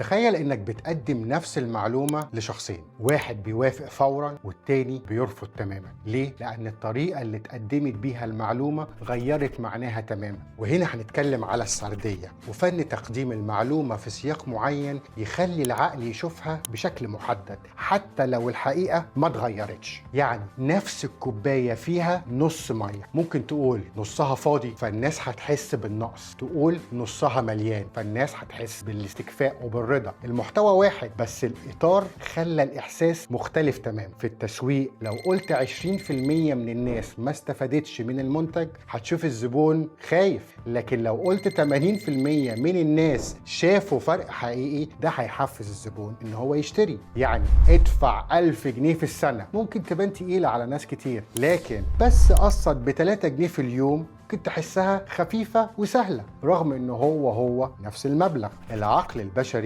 تخيل انك بتقدم نفس المعلومة لشخصين، واحد بيوافق فورا والتاني بيرفض تماما. ليه؟ لان الطريقة اللي اتقدمت بيها المعلومة غيرت معناها تماما. وهنا هنتكلم على السردية وفن تقديم المعلومة في سياق معين يخلي العقل يشوفها بشكل محدد حتى لو الحقيقة ما اتغيرتش. يعني نفس الكوباية فيها نص مية، ممكن تقول نصها فاضي فالناس هتحس بالنقص، تقول نصها مليان فالناس هتحس بالاستكفاء وبالرضا. المحتوى واحد بس الإطار خلى الإحساس مختلف تمام. في التسويق لو قلت 20% من الناس ما استفادتش من المنتج هتشوف الزبون خايف، لكن لو قلت 80% من الناس شافوا فرق حقيقي ده هيحفز الزبون إن هو يشتري. يعني ادفع 1000 جنيه في السنة ممكن تبان تقيلة على ناس كتير، لكن بس قسط ب3 جنيه في اليوم ممكن تحسها خفيفة وسهلة رغم إنه هو نفس المبلغ. العقل البشري